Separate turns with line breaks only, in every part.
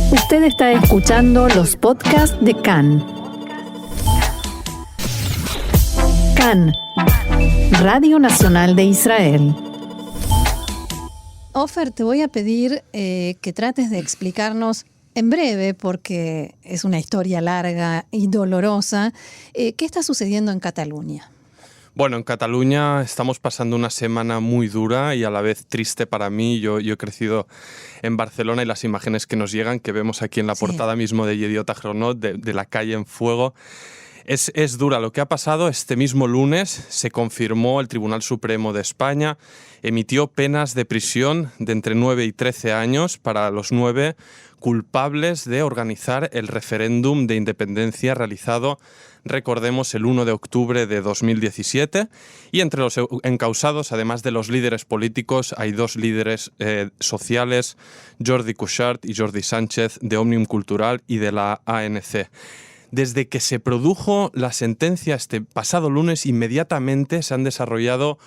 Usted está escuchando los podcasts de CAN. CAN, Radio Nacional de Israel.
Ofer, te voy a pedir que trates de explicarnos en breve, porque es una historia larga y dolorosa, ¿qué está sucediendo en Cataluña?
Bueno, en Cataluña estamos pasando una semana muy dura y a la vez triste para mí. Yo he crecido en Barcelona y las imágenes que nos llegan, que vemos aquí en la portada mismo de Yediot Ahronot, de la calle en fuego, es dura. Lo que ha pasado este mismo lunes se confirmó, el Tribunal Supremo de España emitió penas de prisión de entre 9 y 13 años para los 9 culpables de organizar el referéndum de independencia realizado, recordemos, el 1 de octubre de 2017. Y entre los encausados, además de los líderes políticos, hay dos líderes sociales, Jordi Cuixart y Jordi Sánchez, de Òmnium Cultural y de la ANC. Desde que se produjo la sentencia este pasado lunes, inmediatamente se han desarrollado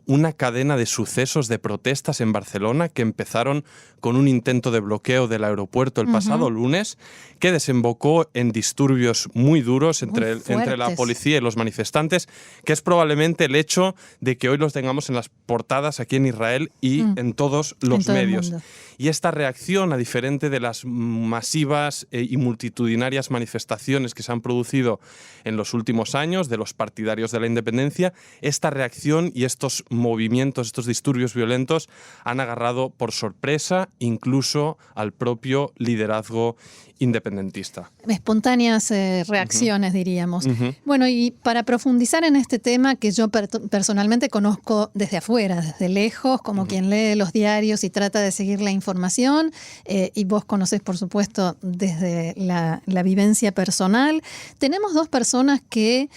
una cadena de sucesos, de protestas en Barcelona, que empezaron con un intento de bloqueo del aeropuerto el pasado lunes, que desembocó en disturbios muy duros entre la policía y los manifestantes, que es probablemente el hecho de que hoy los tengamos en las portadas aquí en Israel y en todos los medios. Y esta reacción, a diferente de las masivas y multitudinarias manifestaciones que se han producido en los últimos años de los partidarios de la independencia, esta reacción y estos movimientos, estos disturbios violentos han agarrado por sorpresa incluso al propio liderazgo independentista.
Espontáneas reacciones, diríamos. Bueno, y para profundizar en este tema que yo personalmente conozco desde afuera, desde lejos, como quien lee los diarios y trata de seguir la información, y vos conocés, por supuesto, desde la vivencia personal, tenemos dos personas que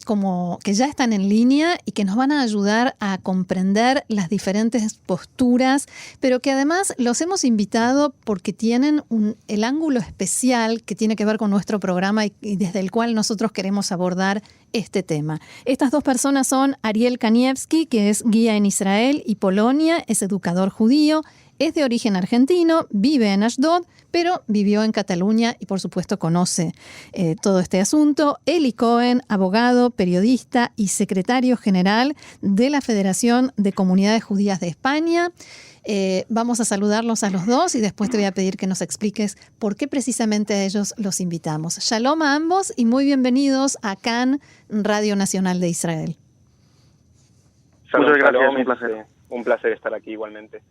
como que ya están en línea y que nos van a ayudar a comprender las diferentes posturas, pero que además los hemos invitado porque tienen el ángulo especial que tiene que ver con nuestro programa y desde el cual nosotros queremos abordar este tema. Estas dos personas son Ariel Kanievski, que es guía en Israel y Polonia, es educador judío, es de origen argentino, vive en Ashdod, pero vivió en Cataluña y por supuesto conoce todo este asunto. Eli Cohen, abogado, periodista y secretario general de la Federación de Comunidades Judías de España. Vamos a saludarlos a los dos y después te voy a pedir que nos expliques por qué precisamente a ellos los invitamos. Shalom a ambos y muy bienvenidos a CAN, Radio Nacional de Israel.
Muchas gracias, un placer. Un placer estar aquí igualmente.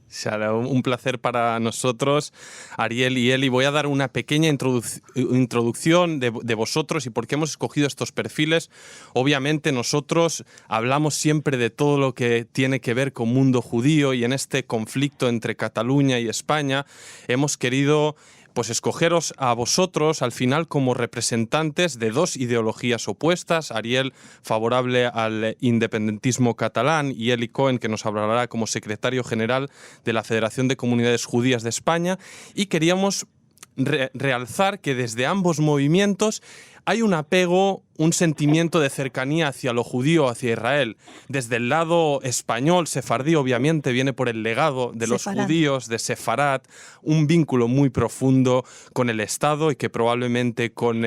Un placer para nosotros, Ariel y Eli. Voy a dar una pequeña introducción de vosotros y por qué hemos escogido estos perfiles. Obviamente nosotros hablamos siempre de todo lo que tiene que ver con mundo judío y en este conflicto entre Cataluña y España hemos querido escogeros a vosotros al final como representantes de dos ideologías opuestas. Ariel, favorable al independentismo catalán, y Eli Cohen, que nos hablará como secretario general de la Federación de Comunidades Judías de España. Y queríamos realzar que desde ambos movimientos hay un apego, un sentimiento de cercanía hacia lo judío, hacia Israel. Desde el lado español, sefardí, obviamente, viene por el legado de los judíos, de Sefarat, un vínculo muy profundo con el Estado y que probablemente con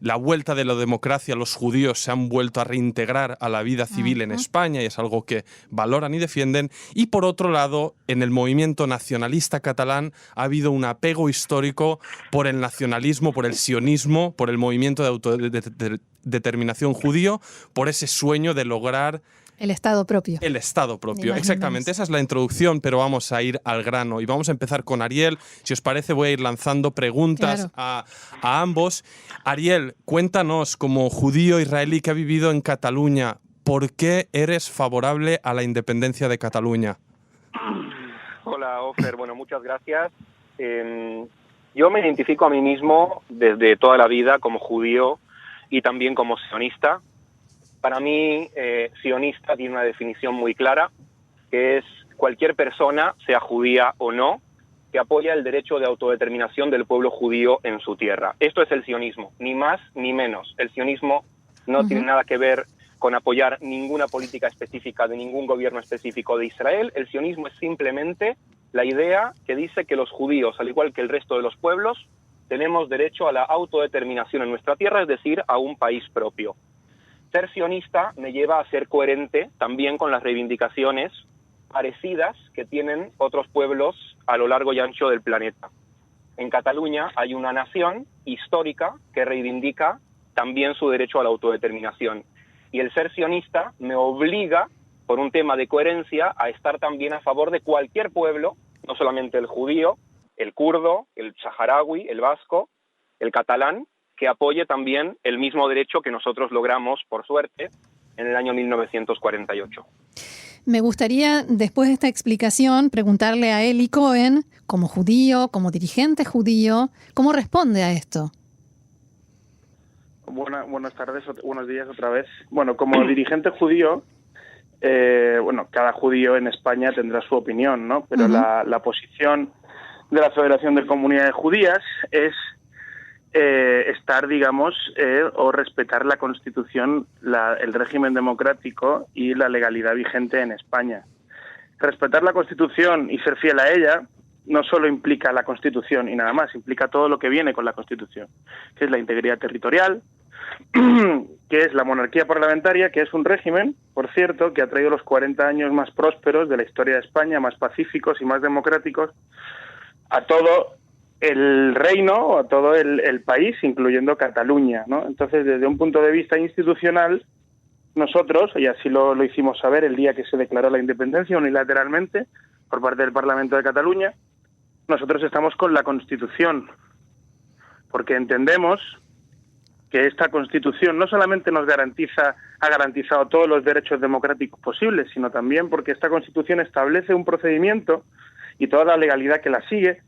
la vuelta de la democracia, los judíos se han vuelto a reintegrar a la vida civil en España y es algo que valoran y defienden. Y por otro lado, en el movimiento nacionalista catalán ha habido un apego histórico por el nacionalismo, por el sionismo, por el movimiento de autodeterminación judío, por ese sueño de lograr
el Estado propio.
El Estado propio, exactamente. Esa es la introducción, pero vamos a ir al grano. Y vamos a empezar con Ariel. Si os parece, voy a ir lanzando preguntas a ambos. Ariel, cuéntanos, como judío israelí que ha vivido en Cataluña, ¿por qué eres favorable a la independencia de Cataluña?
Hola, Ofer. Bueno, muchas gracias. Yo me identifico a mí mismo desde toda la vida como judío y también como sionista. Para mí, sionista tiene una definición muy clara, que es cualquier persona, sea judía o no, que apoya el derecho de autodeterminación del pueblo judío en su tierra. Esto es el sionismo, ni más ni menos. El sionismo no tiene nada que ver con apoyar ninguna política específica de ningún gobierno específico de Israel. El sionismo es simplemente la idea que dice que los judíos, al igual que el resto de los pueblos, tenemos derecho a la autodeterminación en nuestra tierra, es decir, a un país propio. Ser sionista me lleva a ser coherente también con las reivindicaciones parecidas que tienen otros pueblos a lo largo y ancho del planeta. En Cataluña hay una nación histórica que reivindica también su derecho a la autodeterminación. Y el ser sionista me obliga, por un tema de coherencia, a estar también a favor de cualquier pueblo, no solamente el judío, el kurdo, el saharaui, el vasco, el catalán, que apoye también el mismo derecho que nosotros logramos, por suerte, en el año 1948.
Me gustaría, después de esta explicación, preguntarle a Eli Cohen, como judío, como dirigente judío, ¿cómo responde a esto?
Buenas tardes, buenos días otra vez. Bueno, como dirigente judío, cada judío en España tendrá su opinión, ¿no? Pero la posición de la Federación de Comunidades Judías es estar, digamos, o respetar la Constitución, el régimen democrático y la legalidad vigente en España. Respetar la Constitución y ser fiel a ella no solo implica la Constitución y nada más, implica todo lo que viene con la Constitución, que es la integridad territorial, que es la monarquía parlamentaria, que es un régimen, por cierto, que ha traído los 40 años más prósperos de la historia de España, más pacíficos y más democráticos, a todo el reino o a todo el país, incluyendo Cataluña, ¿no? Entonces, desde un punto de vista institucional, nosotros, y así lo hicimos saber el día que se declaró la independencia unilateralmente por parte del Parlamento de Cataluña, nosotros estamos con la Constitución, porque entendemos que esta Constitución no solamente ha garantizado todos los derechos democráticos posibles, sino también porque esta Constitución establece un procedimiento, y toda la legalidad que la sigue,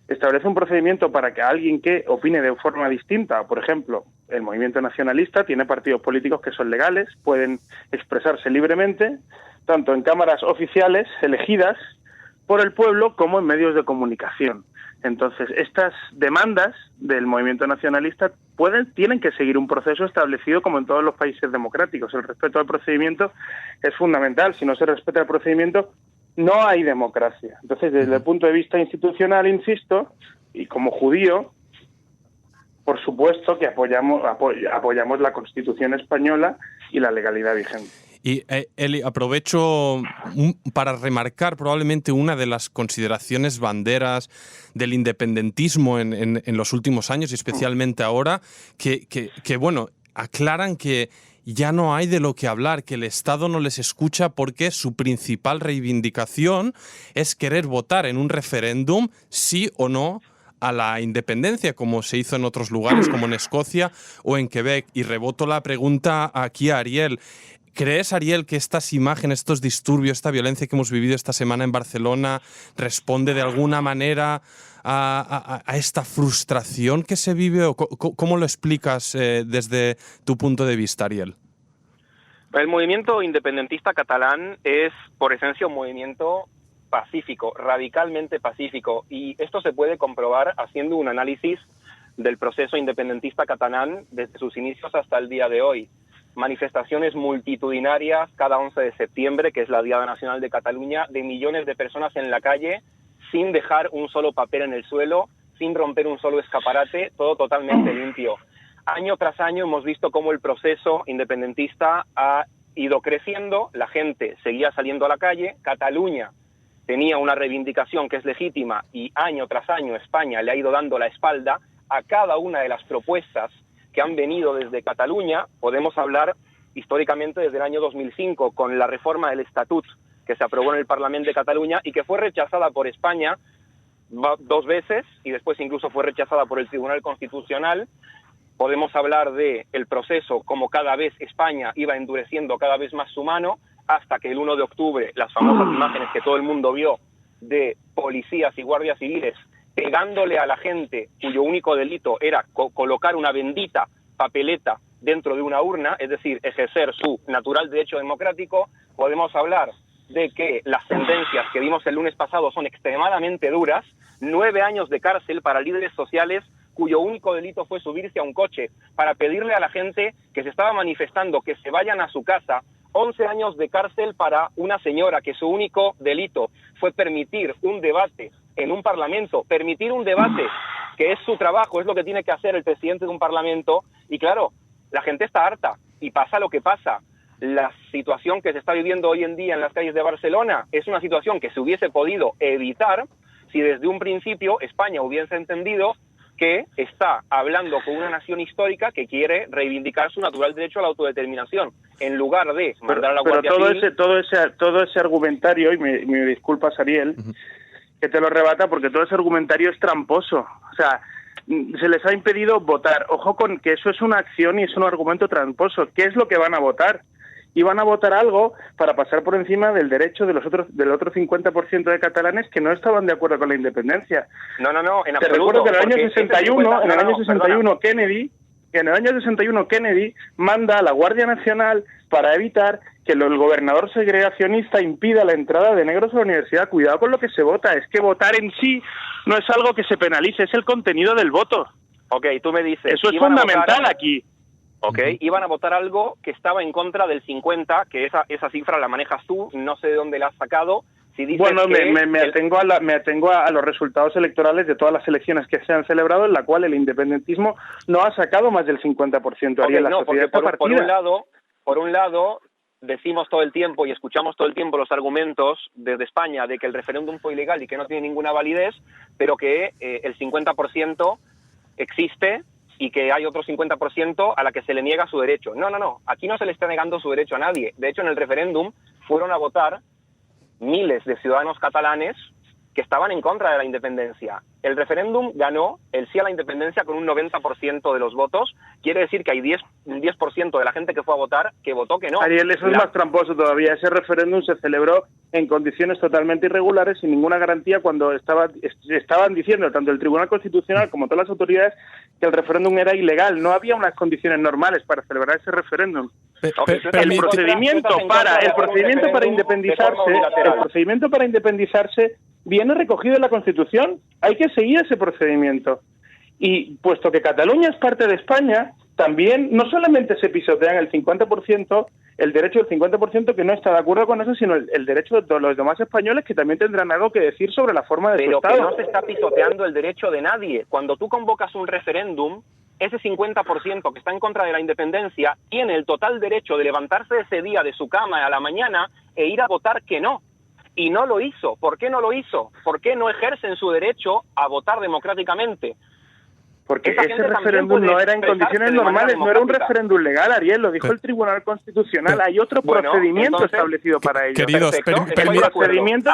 establece un procedimiento para que alguien que opine de forma distinta, por ejemplo, el movimiento nacionalista tiene partidos políticos que son legales, pueden expresarse libremente, tanto en cámaras oficiales elegidas por el pueblo como en medios de comunicación. Entonces, estas demandas del movimiento nacionalista tienen que seguir un proceso establecido como en todos los países democráticos. El respeto al procedimiento es fundamental. Si no se respeta el procedimiento, no hay democracia. Entonces, desde el punto de vista institucional, insisto, y como judío, por supuesto que apoyamos la Constitución española y la legalidad vigente.
Y Eli, aprovecho para remarcar probablemente una de las consideraciones banderas del independentismo en los últimos años y especialmente ahora, que aclaran que ya no hay de lo que hablar, que el Estado no les escucha porque su principal reivindicación es querer votar en un referéndum sí o no a la independencia, como se hizo en otros lugares, como en Escocia o en Quebec. Y reboto la pregunta aquí a Ariel. ¿Crees, Ariel, que estas imágenes, estos disturbios, esta violencia que hemos vivido esta semana en Barcelona responde de alguna manera a esta frustración que se vive? ¿O cómo lo explicas desde tu punto de vista, Ariel?
El movimiento independentista catalán es, por esencia, un movimiento pacífico, radicalmente pacífico, y esto se puede comprobar haciendo un análisis del proceso independentista catalán desde sus inicios hasta el día de hoy. Manifestaciones multitudinarias cada 11 de septiembre, que es la Diada Nacional de Cataluña, de millones de personas en la calle, sin dejar un solo papel en el suelo, sin romper un solo escaparate, todo totalmente limpio. Año tras año hemos visto cómo el proceso independentista ha ido creciendo, la gente seguía saliendo a la calle, Cataluña tenía una reivindicación que es legítima y año tras año España le ha ido dando la espalda a cada una de las propuestas que han venido desde Cataluña. Podemos hablar históricamente desde el año 2005 con la reforma del Estatut que se aprobó en el Parlamento de Cataluña y que fue rechazada por España 2 veces y después incluso fue rechazada por el Tribunal Constitucional. Podemos hablar del proceso como cada vez España iba endureciendo cada vez más su mano hasta que el 1 de octubre las famosas imágenes que todo el mundo vio de policías y guardias civiles pegándole a la gente cuyo único delito era colocar una bendita papeleta dentro de una urna, es decir, ejercer su natural derecho democrático. Podemos hablar de que las sentencias que vimos el lunes pasado son extremadamente duras, 9 años de cárcel para líderes sociales cuyo único delito fue subirse a un coche para pedirle a la gente que se estaba manifestando que se vayan a su casa 11 años de cárcel para una señora que su único delito fue permitir un debate en un parlamento, permitir un debate, que es su trabajo, es lo que tiene que hacer el presidente de un parlamento. Y claro, la gente está harta y pasa lo que pasa. La situación que se está viviendo hoy en día en las calles de Barcelona es una situación que se hubiese podido evitar si desde un principio España hubiese entendido que está hablando con una nación histórica que quiere reivindicar su natural derecho a la autodeterminación, en lugar de mandar a la Guardia Civil.
Todo ese argumentario, y me disculpas, Ariel, que te lo rebata, porque todo ese argumentario es tramposo. O sea, se les ha impedido votar. Ojo con que eso es una acción y es un argumento tramposo. ¿Qué es lo que van a votar? Y van a votar algo para pasar por encima del derecho del otro 50% de catalanes que no estaban de acuerdo con la independencia.
No, en absoluto.
Te recuerdo que en el año 61 Kennedy manda a la Guardia Nacional para evitar que el gobernador segregacionista impida la entrada de negros a la universidad. Cuidado con lo que se vota, es que votar en sí no es algo que se penalice, es el contenido del voto.
Ok, tú me dices...
Eso es fundamental aquí.
Ok, iban a votar algo que estaba en contra del 50, que esa cifra la manejas tú, no sé de dónde la has sacado. Si dices
bueno, me atengo a los resultados electorales de todas las elecciones que se han celebrado, en la cual el independentismo no ha sacado más del 50%.
Okay, no, porque por un lado decimos todo el tiempo y escuchamos todo el tiempo los argumentos desde España de que el referéndum fue ilegal y que no tiene ninguna validez, pero que el 50% existe y que hay otro 50% a la que se le niega su derecho. No, aquí no se le está negando su derecho a nadie. De hecho, en el referéndum fueron a votar miles de ciudadanos catalanes que estaban en contra de la independencia. El referéndum ganó el sí a la independencia con un 90% de los votos. Quiere decir que hay un 10% de la gente que fue a votar que votó que no.
Ariel, eso es más tramposo todavía. Ese referéndum se celebró en condiciones totalmente irregulares, sin ninguna garantía, cuando estaban diciendo tanto el Tribunal Constitucional como todas las autoridades que el referéndum era ilegal. No había unas condiciones normales para celebrar ese referéndum. El procedimiento para independizarse viene recogido en la Constitución. Hay que seguir ese procedimiento. Y puesto que Cataluña es parte de España, también no solamente se pisotean el 50%, el derecho del 50% que no está de acuerdo con eso, sino el derecho de los demás españoles que también tendrán algo que decir sobre la forma de su Estado.
Pero que no se está pisoteando el derecho de nadie. Cuando tú convocas un referéndum, ese 50% que está en contra de la independencia tiene el total derecho de levantarse ese día de su cama a la mañana e ir a votar que no. Y no lo hizo. ¿Por qué no lo hizo? ¿Por qué no ejercen su derecho a votar democráticamente?
Porque ese referéndum no era en condiciones normales, no era un referéndum legal, Ariel, lo dijo el Tribunal Constitucional. Hay otro procedimiento establecido para ello.
Queridos,
el procedimiento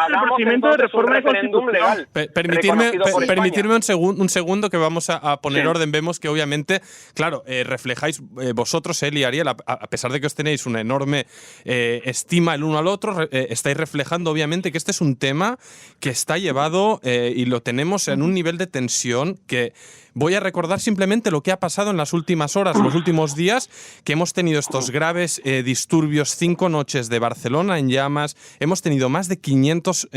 de reforma constitucional.
Permitidme un segundo que vamos a poner orden. Vemos que obviamente, claro, reflejáis vosotros, él y Ariel, a pesar de que os tenéis una enorme estima el uno al otro, estáis reflejando obviamente que este es un tema que está llevado y lo tenemos en un nivel de tensión que... Voy a recordar simplemente lo que ha pasado en las últimas horas, los últimos días, que hemos tenido estos graves disturbios, 5 noches de Barcelona en llamas, hemos tenido más de 500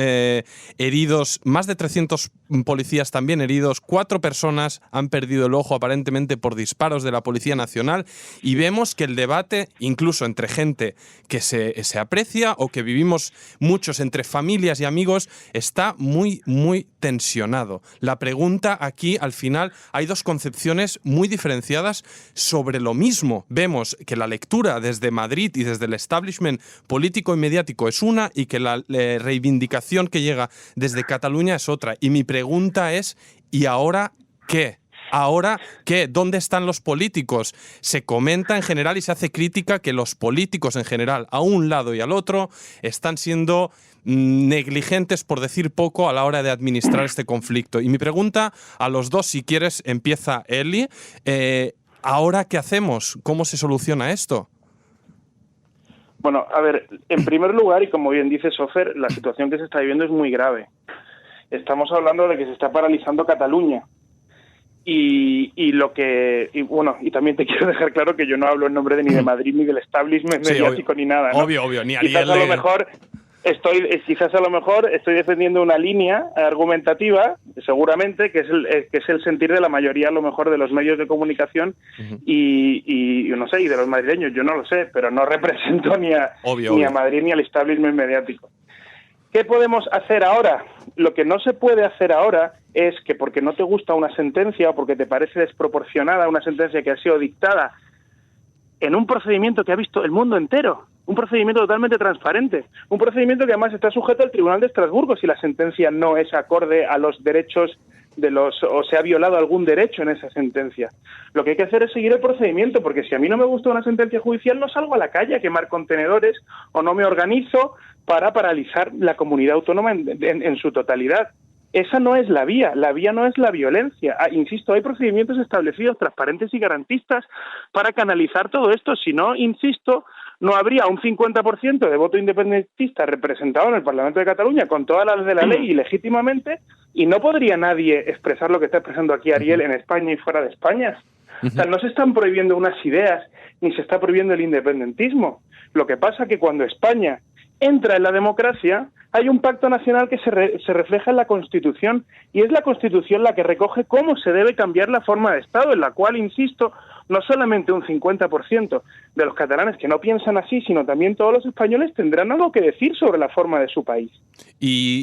heridos, más de 300 policías también heridos, 4 personas han perdido el ojo aparentemente por disparos de la Policía Nacional y vemos que el debate, incluso entre gente que se aprecia o que vivimos muchos entre familias y amigos, está muy, muy tensionado. La pregunta aquí, al final, hay dos concepciones muy diferenciadas sobre lo mismo. Vemos que la lectura desde Madrid y desde el establishment político y mediático es una y que la reivindicación que llega desde Cataluña es otra. Y mi pregunta es, ¿y ahora qué? ¿Ahora qué? ¿Dónde están los políticos? Se comenta en general y se hace crítica que los políticos en general, a un lado y al otro, están siendo negligentes, por decir poco, a la hora de administrar este conflicto. Y mi pregunta a los dos, si quieres, empieza Eli. ¿Ahora qué hacemos? ¿Cómo se soluciona esto?
Bueno, a ver, en primer lugar, y como bien dice Sofer, la situación que se está viviendo es muy grave. Estamos hablando de que se está paralizando Cataluña. Y también te quiero dejar claro que yo no hablo en nombre ni de Madrid ni del establishment mediático ni nada, ¿no?
Obvio, ni Ariel.
Quizás a lo mejor quizás a lo mejor estoy defendiendo una línea argumentativa, seguramente, que es el sentir de la mayoría, a lo mejor, de los medios de comunicación y no sé, y de los madrileños. Yo no lo sé, pero no represento ni a Madrid ni al establishment mediático. ¿Qué podemos hacer ahora? Lo que no se puede hacer ahora es que porque no te gusta una sentencia o porque te parece desproporcionada una sentencia que ha sido dictada en un procedimiento que ha visto el mundo entero, un procedimiento totalmente transparente, un procedimiento que además está sujeto al Tribunal de Estrasburgo si la sentencia no es acorde a los derechos o se ha violado algún derecho en esa sentencia. Lo que hay que hacer es seguir el procedimiento, porque si a mí no me gusta una sentencia judicial, no salgo a la calle a quemar contenedores o no me organizo para paralizar la comunidad autónoma en su totalidad. Esa no es la vía no es la violencia. Insisto, hay procedimientos establecidos, transparentes y garantistas para canalizar todo esto. Si no, insisto, no habría un 50% de voto independentista representado en el Parlamento de Cataluña con todas las de la ley y legítimamente, y no podría nadie expresar lo que está expresando aquí Ariel en España y fuera de España. O sea, no se están prohibiendo unas ideas, ni se está prohibiendo el independentismo. Lo que pasa es que cuando España entra en la democracia, hay un pacto nacional que se refleja en la Constitución, y es la Constitución la que recoge cómo se debe cambiar la forma de Estado, en la cual, insisto, no solamente un 50% de los catalanes que no piensan así, sino también todos los españoles tendrán algo que decir sobre la forma de su país.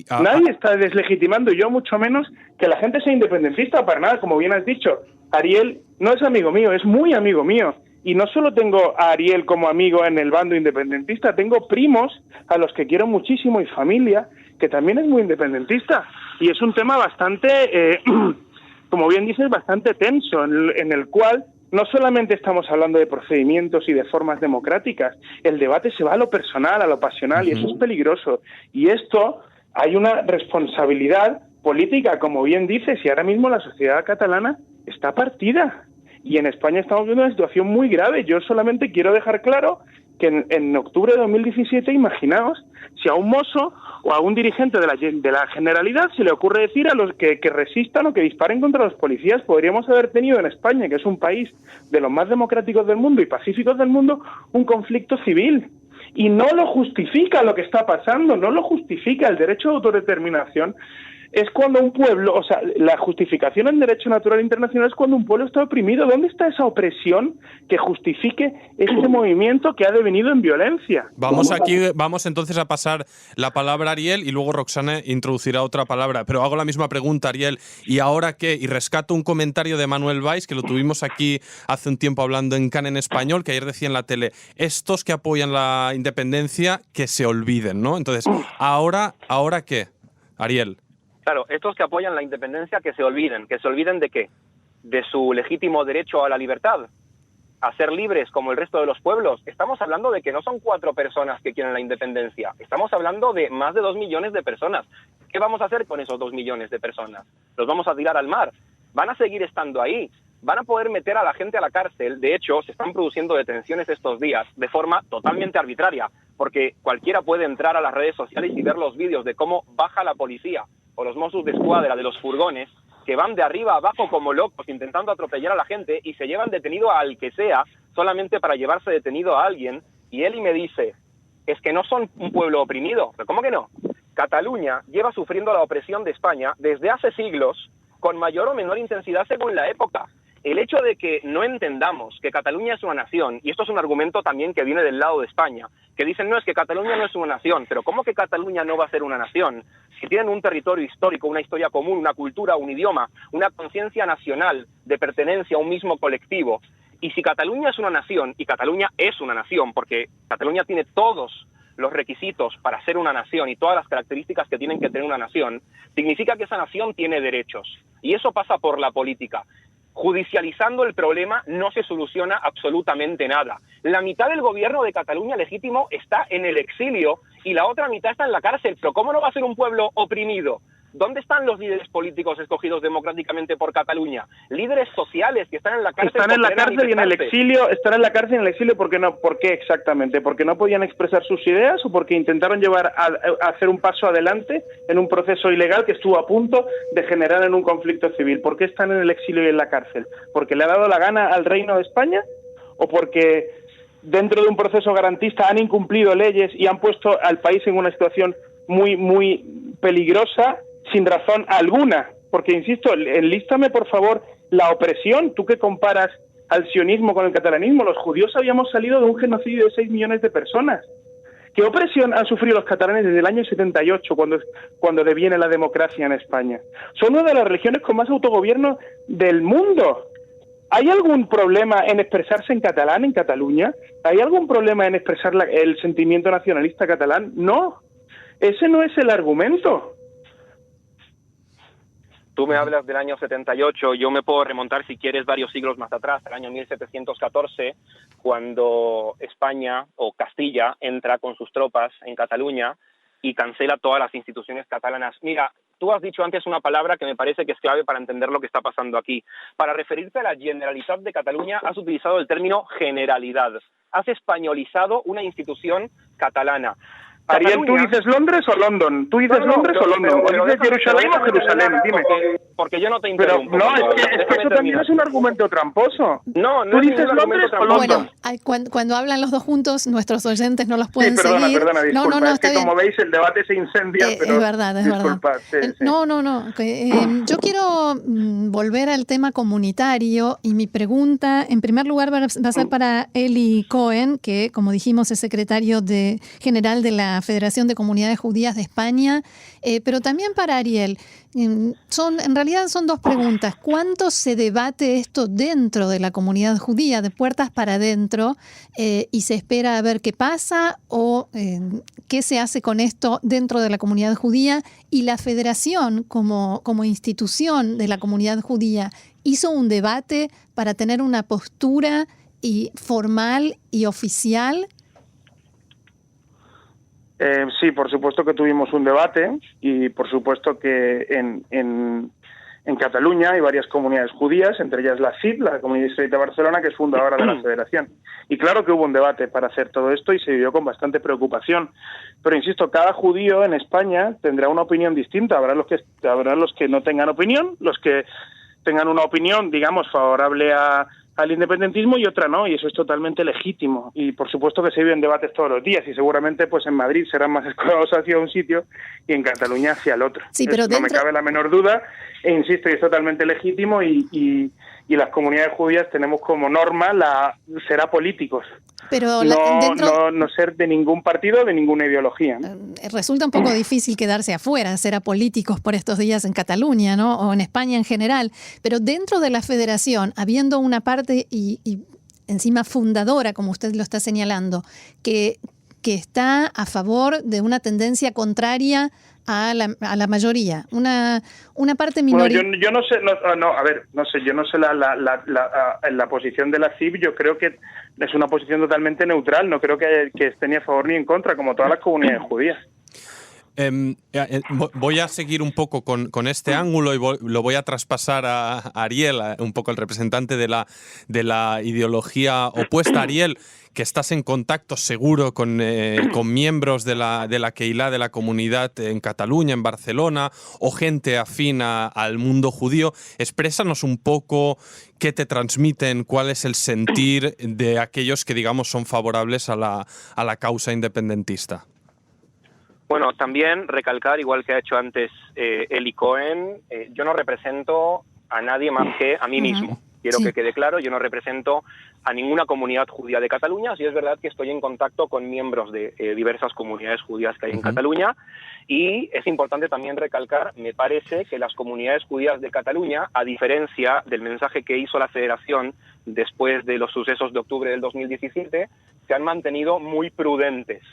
Nadie está deslegitimando, yo mucho menos, que la gente sea independentista, para nada, como bien has dicho. Ariel no es amigo mío, es muy amigo mío. Y no solo tengo a Ariel como amigo en el bando independentista, tengo primos a los que quiero muchísimo y familia que también es muy independentista. Y es un tema bastante, como bien dices, bastante tenso, en el cual no solamente estamos hablando de procedimientos y de formas democráticas, el debate se va a lo personal, a lo pasional, y eso es peligroso. Y esto, hay una responsabilidad política, como bien dices, y ahora mismo la sociedad catalana está partida. Y en España estamos viendo una situación muy grave. Yo solamente quiero dejar claro que en octubre de 2017, imaginaos, si a un mozo o a un dirigente de la Generalidad se le ocurre decir a los que resistan o que disparen contra los policías, podríamos haber tenido en España, que es un país de los más democráticos del mundo y pacíficos del mundo, un conflicto civil. Y no lo justifica lo que está pasando, no lo justifica el derecho de autodeterminación. Es cuando un pueblo, o sea, la justificación en derecho natural internacional es cuando un pueblo está oprimido. ¿Dónde está esa opresión que justifique este movimiento que ha devenido en violencia?
Vamos entonces a pasar la palabra a Ariel y luego Roxana introducirá otra palabra. Pero hago la misma pregunta, Ariel. ¿Y ahora qué? Y rescato un comentario de Manuel Valls, que lo tuvimos aquí hace un tiempo hablando en CAN en español, que ayer decía en la tele, estos que apoyan la independencia, que se olviden, ¿no? Entonces, ¿ahora qué? Ariel.
Claro, estos que apoyan la independencia, que se olviden ¿de qué? De su legítimo derecho a la libertad, a ser libres como el resto de los pueblos. Estamos hablando de que no son 4 personas que quieren la independencia, estamos hablando de más de 2 millones de personas. ¿Qué vamos a hacer con esos 2 millones de personas? ¿Los vamos a tirar al mar? ¿Van a seguir estando ahí? ¿Van a poder meter a la gente a la cárcel? De hecho, se están produciendo detenciones estos días de forma totalmente arbitraria, porque cualquiera puede entrar a las redes sociales y ver los vídeos de cómo baja la policía o los Mossos de Escuadra de los furgones, que van de arriba a abajo como locos intentando atropellar a la gente y se llevan detenido al que sea solamente para llevarse detenido a alguien. Y él me dice, es que no son un pueblo oprimido. ¿Pero cómo que no? Cataluña lleva sufriendo la opresión de España desde hace siglos, con mayor o menor intensidad según la época. El hecho de que no entendamos que Cataluña es una nación, y esto es un argumento también que viene del lado de España, que dicen, no, es que Cataluña no es una nación, pero ¿cómo que Cataluña no va a ser una nación? Si tienen un territorio histórico, una historia común, una cultura, un idioma, una conciencia nacional de pertenencia a un mismo colectivo, y si Cataluña es una nación, y Cataluña es una nación, porque Cataluña tiene todos los requisitos para ser una nación y todas las características que tienen que tener una nación, significa que esa nación tiene derechos, y eso pasa por la política. Judicializando el problema no se soluciona absolutamente nada. La mitad del gobierno de Cataluña legítimo está en el exilio y la otra mitad está en la cárcel. ¿Pero cómo no va a ser un pueblo oprimido? ¿Dónde están los líderes políticos escogidos democráticamente por Cataluña? Líderes sociales que están en la cárcel.
Están en la cárcel y en el exilio. Están en la cárcel y en el exilio. ¿Por qué no? ¿Por qué exactamente? ¿Porque no podían expresar sus ideas o porque intentaron llevar a hacer un paso adelante en un proceso ilegal que estuvo a punto de generar en un conflicto civil? ¿Por qué están en el exilio y en la cárcel? ¿Porque le ha dado la gana al Reino de España o porque dentro de un proceso garantista han incumplido leyes y han puesto al país en una situación muy, muy peligrosa sin razón alguna. Porque, insisto, enlístame, por favor, la opresión. Tú que comparas al sionismo con el catalanismo, los judíos habíamos salido de un genocidio de 6 millones de personas. ¿Qué opresión han sufrido los catalanes desde el año 78, cuando deviene la democracia en España? Son una de las regiones con más autogobierno del mundo. ¿Hay algún problema en expresarse en catalán en Cataluña? ¿Hay algún problema en expresar el sentimiento nacionalista catalán? No, ese no es el argumento.
Tú me hablas del año 78, yo me puedo remontar, si quieres, varios siglos más atrás, al año 1714, cuando España o Castilla entra con sus tropas en Cataluña y cancela todas las instituciones catalanas. Mira, tú has dicho antes una palabra que me parece que es clave para entender lo que está pasando aquí. Para referirte a la Generalitat de Cataluña has utilizado el término Generalidad. Has españolizado una institución catalana.
Ariel, ¿tú dices Londres o London? ¿Tú dices Londres o London? ¿O dices Jerusalén o Jerusalén? Dime.
Porque yo no te interrumpo.
Pero no, es que eso también es un argumento tramposo.
No,
¿Tú dices Londres o London?
Bueno, cuando hablan los dos juntos, nuestros oyentes no los pueden
perdona,
seguir.
Perdona, disculpa.
No,
es que como veis el debate se incendia, pero...
Es verdad.
Disculpad, sí.
No. Yo quiero volver al tema comunitario y mi pregunta, en primer lugar, va a ser para Eli Cohen, que, como dijimos, es secretario general de la Federación de Comunidades Judías de España, pero también para Ariel. En realidad son dos preguntas. ¿Cuánto se debate esto dentro de la comunidad judía, de puertas para adentro, y se espera a ver qué pasa, o qué se hace con esto dentro de la comunidad judía? Y la Federación, como institución de la comunidad judía, hizo un debate para tener una postura formal y oficial.
Sí, por supuesto que tuvimos un debate y por supuesto que en Cataluña hay varias comunidades judías, entre ellas la CID, la Comunidad Israelita de Barcelona, que es fundadora de la Federación. Y claro que hubo un debate para hacer todo esto y se vivió con bastante preocupación. Pero insisto, cada judío en España tendrá una opinión distinta. Habrá los que no tengan opinión, los que tengan una opinión, digamos, favorable al independentismo y otra no, y eso es totalmente legítimo. Y por supuesto que se viven debates todos los días y seguramente pues en Madrid serán más escorados hacia un sitio y en Cataluña hacia el otro.
Sí, pero
no me cabe la menor duda, e insisto, y es totalmente legítimo y las comunidades judías tenemos como norma ser apolíticos.
Pero
no ser de ningún partido, de ninguna ideología, ¿no?
Resulta un poco difícil quedarse afuera, ser apolíticos por estos días en Cataluña, ¿no? O en España en general. Pero dentro de la Federación, habiendo una parte y encima fundadora, como usted lo está señalando, que está a favor de una tendencia contraria a la mayoría, una parte minoritaria.
Bueno, yo no sé, yo no sé la posición de la CIB. Yo creo que es una posición totalmente neutral, no creo que esté ni a favor ni en contra, como todas las comunidades judías.
Voy a seguir un poco con este ángulo y lo voy a traspasar a Ariel, un poco el representante de la ideología opuesta. Ariel, que estás en contacto seguro con miembros de la Keilah, de la comunidad en Cataluña, en Barcelona, o gente afín al mundo judío. Exprésanos un poco qué te transmiten, cuál es el sentir de aquellos que, digamos, son favorables a la causa independentista.
Bueno, también recalcar, igual que ha hecho antes Eli Cohen, yo no represento a nadie más que a mí mismo. Quiero que quede claro, yo no represento a ninguna comunidad judía de Cataluña. Sí es verdad que estoy en contacto con miembros de diversas comunidades judías que hay en Cataluña, y es importante también recalcar, me parece, que las comunidades judías de Cataluña, a diferencia del mensaje que hizo la Federación después de los sucesos de octubre del 2017, se han mantenido muy prudentes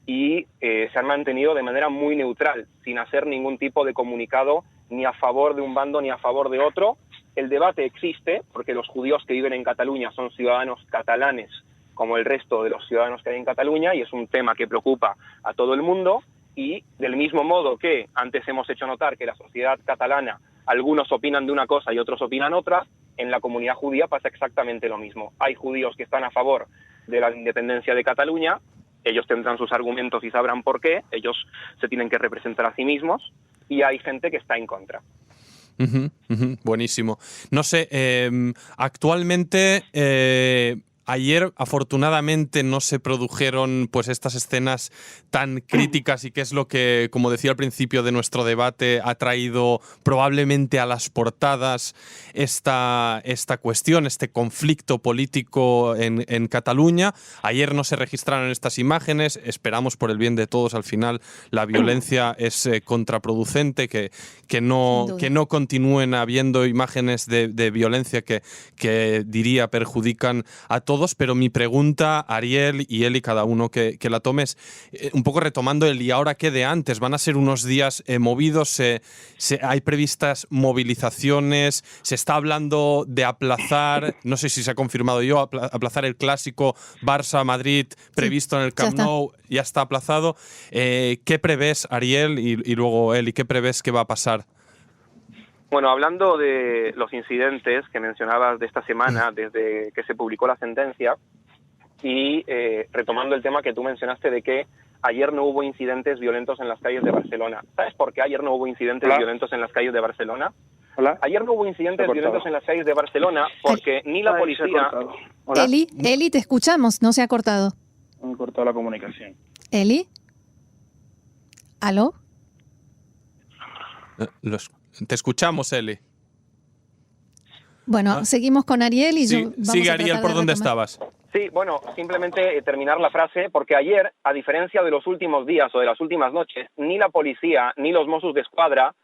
y se han mantenido de manera muy neutral, sin hacer ningún tipo de comunicado ni a favor de un bando ni a favor de otro. El debate existe porque los judíos que viven en Cataluña son ciudadanos catalanes como el resto de los ciudadanos que hay en Cataluña, y es un tema que preocupa a todo el mundo. Y del mismo modo que antes hemos hecho notar que la sociedad catalana, algunos opinan de una cosa y otros opinan otra, en la comunidad judía pasa exactamente lo mismo. Hay judíos que están a favor de la independencia de Cataluña. Ellos tendrán sus argumentos y sabrán por qué, ellos se tienen que representar a sí mismos, y hay gente que está en contra.
Buenísimo. No sé, actualmente Ayer, afortunadamente, no se produjeron pues estas escenas tan críticas y que es lo que, como decía al principio de nuestro debate, ha traído probablemente a las portadas esta cuestión, este conflicto político en Cataluña. Ayer no se registraron estas imágenes. Esperamos, por el bien de todos, al final la violencia es contraproducente, que no continúen habiendo imágenes de violencia que diría perjudican a todos. Pero mi pregunta, Ariel y Eli, cada uno que la tomes, un poco retomando el y ahora qué de antes. Van a ser unos días movidos, hay previstas movilizaciones, se está hablando de aplazar, no sé si se ha confirmado yo, aplazar el clásico Barça-Madrid previsto en el Camp Nou, ya está aplazado. ¿Qué prevés, Ariel, y luego Eli, qué prevés que va a pasar?
Bueno, hablando de los incidentes que mencionabas de esta semana, desde que se publicó la sentencia, y retomando el tema que tú mencionaste de que ayer no hubo incidentes violentos en las calles de Barcelona. ¿Sabes por qué ayer no hubo incidentes violentos en las calles de Barcelona?
Hola.
Ayer no hubo incidentes violentos en las calles de Barcelona porque ni la policía...
Hola.
Eli, te escuchamos, no se ha cortado.
Me he cortado la comunicación.
Eli, ¿aló?
Te escuchamos, Eli.
Bueno, seguimos con Ariel y yo.
Sigue, Ariel, ¿por dónde estabas?
Sí, bueno, simplemente terminar la frase, porque ayer, a diferencia de los últimos días o de las últimas noches, ni la policía ni los Mossos d'Esquadra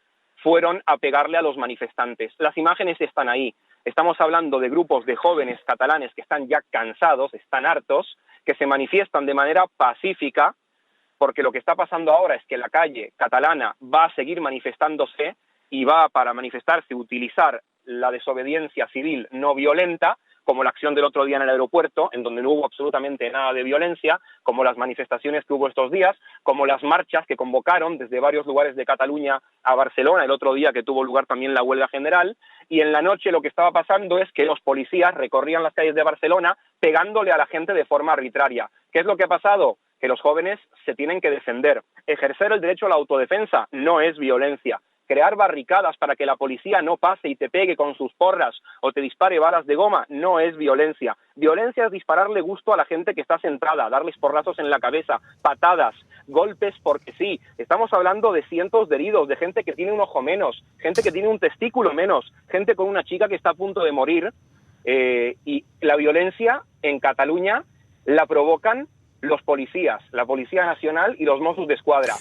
fueron a pegarle a los manifestantes. Las imágenes están ahí. Estamos hablando de grupos de jóvenes catalanes que están ya cansados, están hartos, que se manifiestan de manera pacífica, porque lo que está pasando ahora es que la calle catalana va a seguir manifestándose y va, para manifestarse, utilizar la desobediencia civil no violenta, como la acción del otro día en el aeropuerto, en donde no hubo absolutamente nada de violencia, como las manifestaciones que hubo estos días, como las marchas que convocaron desde varios lugares de Cataluña a Barcelona, el otro día que tuvo lugar también la huelga general, y en la noche lo que estaba pasando es que los policías recorrían las calles de Barcelona pegándole a la gente de forma arbitraria. ¿Qué es lo que ha pasado? Que los jóvenes se tienen que defender. Ejercer el derecho a la autodefensa no es violencia. Crear barricadas para que la policía no pase y te pegue con sus porras o te dispare balas de goma no es violencia. Violencia es dispararle gusto a la gente que está sentada, darles porrazos en la cabeza, patadas, golpes porque sí. Estamos hablando de cientos de heridos, de gente que tiene un ojo menos, gente que tiene un testículo menos, gente con una chica que está a punto de morir. Y la violencia en Cataluña la provocan los policías, la Policía Nacional y los Mossos d'Esquadra.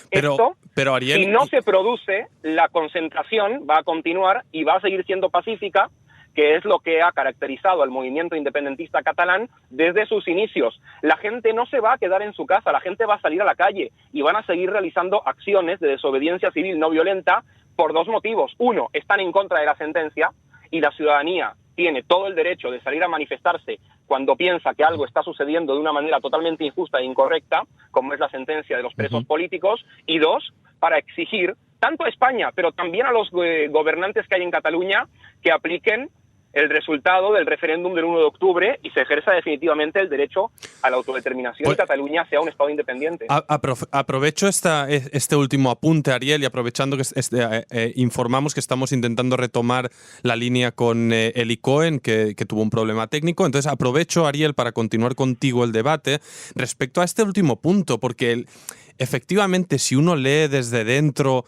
Pero Ariel,
si no se produce, la concentración va a continuar y va a seguir siendo pacífica, que es lo que ha caracterizado al movimiento independentista catalán desde sus inicios. La gente no se va a quedar en su casa, la gente va a salir a la calle y van a seguir realizando acciones de desobediencia civil no violenta por dos motivos. Uno, están en contra de la sentencia y la ciudadanía tiene todo el derecho de salir a manifestarse cuando piensa que algo está sucediendo de una manera totalmente injusta e incorrecta, como es la sentencia de los presos políticos, y dos, para exigir tanto a España, pero también a los gobernantes que hay en Cataluña, que apliquen el resultado del referéndum del 1 de octubre y se ejerza definitivamente el derecho a la autodeterminación y Cataluña sea un Estado independiente.
Aprovecho este último apunte, Ariel, y aprovechando que informamos que estamos intentando retomar la línea con Eli Cohen, que tuvo un problema técnico. Entonces aprovecho, Ariel, para continuar contigo el debate respecto a este último punto, porque efectivamente si uno lee desde dentro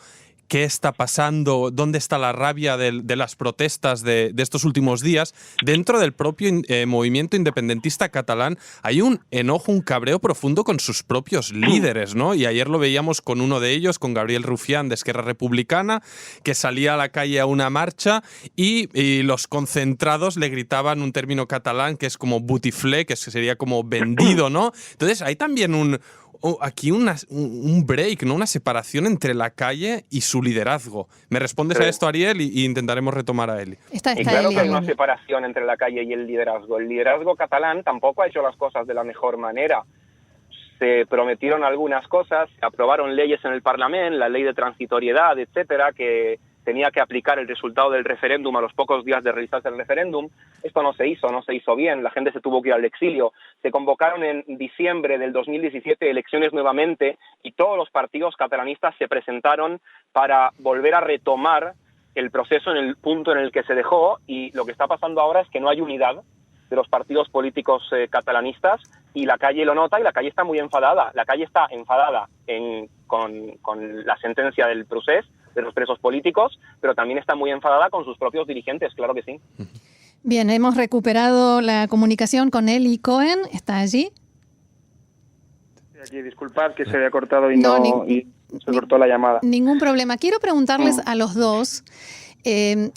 qué está pasando, dónde está la rabia de las protestas de estos últimos días, dentro del propio movimiento independentista catalán hay un enojo, un cabreo profundo con sus propios líderes, ¿no? Y ayer lo veíamos con uno de ellos, con Gabriel Rufián de Esquerra Republicana, que salía a la calle a una marcha y los concentrados le gritaban un término catalán que es como botiflé, que sería como vendido, ¿no? Entonces hay también aquí un break, ¿no? Una separación entre la calle y su liderazgo. ¿Me respondes a esto, Ariel? Y intentaremos retomar a Eli.
Y claro que hay una separación entre la calle y el liderazgo. El liderazgo catalán tampoco ha hecho las cosas de la mejor manera. Se prometieron algunas cosas, se aprobaron leyes en el Parlamento, la ley de transitoriedad, etcétera, que tenía que aplicar el resultado del referéndum a los pocos días de realizarse el referéndum. Esto no se hizo bien, la gente se tuvo que ir al exilio. Se convocaron en diciembre del 2017 elecciones nuevamente y todos los partidos catalanistas se presentaron para volver a retomar el proceso en el punto en el que se dejó, y lo que está pasando ahora es que no hay unidad. de los partidos políticos catalanistas, y la calle lo nota y la calle está muy enfadada. La calle está enfadada con la sentencia del procés de los presos políticos, pero también está muy enfadada con sus propios dirigentes, claro que sí.
Bien, hemos recuperado la comunicación con Eli Cohen. ¿Está allí?
Aquí, disculpad que se había cortado y se cortó la llamada.
Ningún problema. Quiero preguntarles a los dos.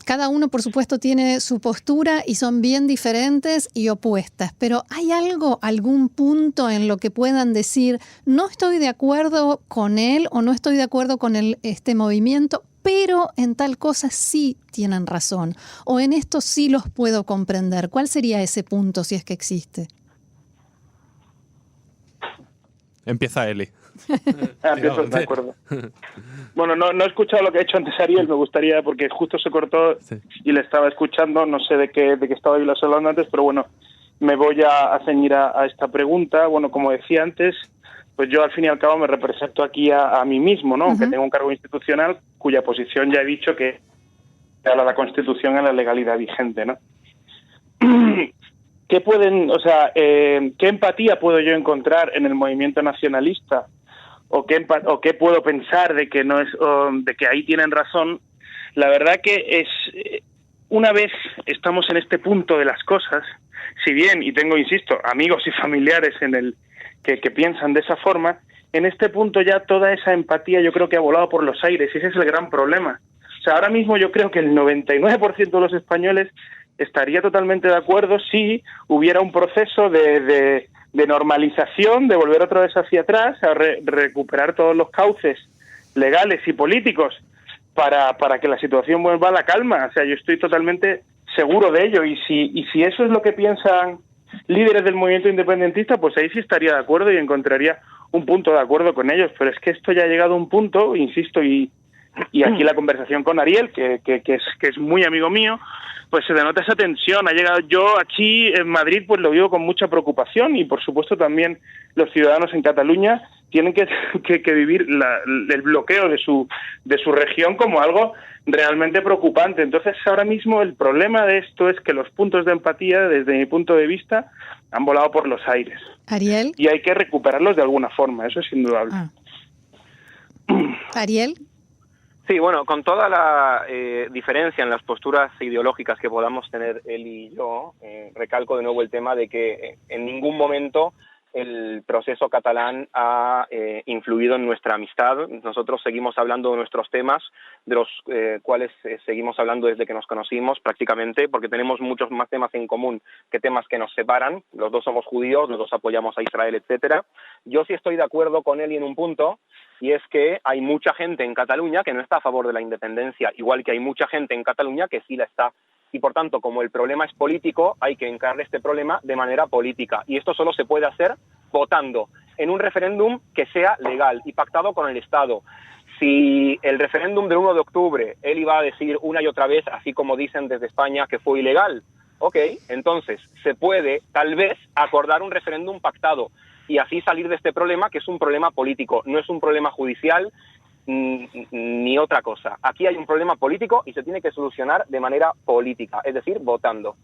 Cada uno, por supuesto, tiene su postura y son bien diferentes y opuestas, pero ¿hay algún punto en lo que puedan decir, no estoy de acuerdo con él o no estoy de acuerdo con este movimiento, pero en tal cosa sí tienen razón, o en esto sí los puedo comprender? ¿Cuál sería ese punto, si es que existe?
Empieza Eli.
Empiezo, de acuerdo. Bueno, no he escuchado lo que ha hecho antes Ariel, me gustaría, porque justo se cortó y le estaba escuchando, no sé de qué estaba yo hablando antes, pero bueno, me voy a ceñir a esta pregunta. Bueno, como decía antes, pues yo al fin y al cabo me represento aquí a mí mismo, ¿no? Aunque tengo un cargo institucional cuya posición ya he dicho que habla la Constitución en la legalidad vigente, ¿no? ¿Qué empatía puedo yo encontrar en el movimiento nacionalista? ¿O qué puedo pensar de que de que ahí tienen razón? La verdad que una vez estamos en este punto de las cosas, si bien, y tengo, insisto, amigos y familiares que piensan de esa forma, en este punto ya toda esa empatía yo creo que ha volado por los aires, y ese es el gran problema. O sea, ahora mismo yo creo que el 99% de los españoles estaría totalmente de acuerdo si hubiera un proceso de normalización, de volver otra vez hacia atrás, a recuperar todos los cauces legales y políticos para que la situación vuelva a la calma. O sea, yo estoy totalmente seguro de ello, y si eso es lo que piensan líderes del movimiento independentista, pues ahí sí estaría de acuerdo y encontraría un punto de acuerdo con ellos. Pero es que esto ya ha llegado a un punto, insisto, y aquí la conversación con Ariel, que es muy amigo mío, pues se denota esa tensión. Ha llegado, yo aquí en Madrid pues lo vivo con mucha preocupación, y por supuesto también los ciudadanos en Cataluña tienen que vivir el bloqueo de su región como algo realmente preocupante. Entonces ahora mismo el problema de esto es que los puntos de empatía, desde mi punto de vista, han volado por los aires.
Ariel.
Y hay que recuperarlos de alguna forma, eso es indudable.
Ariel.
Sí, bueno, con toda la diferencia en las posturas ideológicas que podamos tener él y yo, recalco de nuevo el tema de que en ningún momento el proceso catalán ha influido en nuestra amistad. Nosotros seguimos hablando de nuestros temas, de los cuales seguimos hablando desde que nos conocimos prácticamente, porque tenemos muchos más temas en común que temas que nos separan. Los dos somos judíos, los dos apoyamos a Israel, etcétera. Yo sí estoy de acuerdo con él en un punto, y es que hay mucha gente en Cataluña que no está a favor de la independencia, igual que hay mucha gente en Cataluña que sí la está. Y por tanto, como el problema es político, hay que encarar este problema de manera política. Y esto solo se puede hacer votando en un referéndum que sea legal y pactado con el Estado. Si el referéndum del 1 de octubre él iba a decir una y otra vez, así como dicen desde España, que fue ilegal, ok, entonces se puede tal vez acordar un referéndum pactado y así salir de este problema, que es un problema político, no es un problema judicial ni otra cosa. Aquí hay un problema político y se tiene que solucionar de manera política, es decir, votando.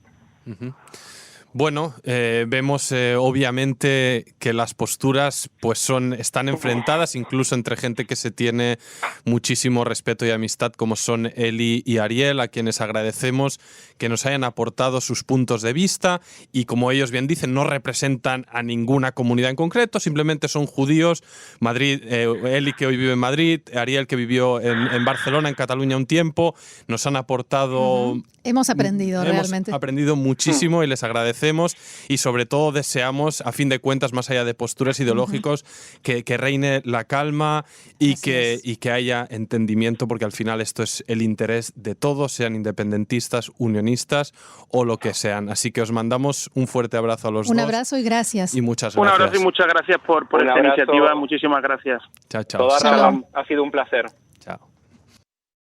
Uh-huh. Bueno, vemos obviamente que las posturas pues están enfrentadas, incluso entre gente que se tiene muchísimo respeto y amistad, como son Eli y Ariel, a quienes agradecemos que nos hayan aportado sus puntos de vista, y como ellos bien dicen, no representan a ninguna comunidad en concreto, simplemente son judíos. Madrid, Eli, que hoy vive en Madrid, Ariel, que vivió en Barcelona, en Cataluña un tiempo, nos han aportado...
Hemos aprendido realmente.
Hemos aprendido muchísimo y les agradecemos, y sobre todo deseamos, a fin de cuentas, más allá de posturas ideológicos, que reine la calma y que haya entendimiento, porque al final esto es el interés de todos, sean independentistas, unionistas o lo que sean. Así que os mandamos un fuerte abrazo a los dos.
Un abrazo y gracias.
Y muchas gracias.
Un abrazo y muchas gracias por esta iniciativa. Muchísimas gracias.
Chao, chao.
Ha sido un placer.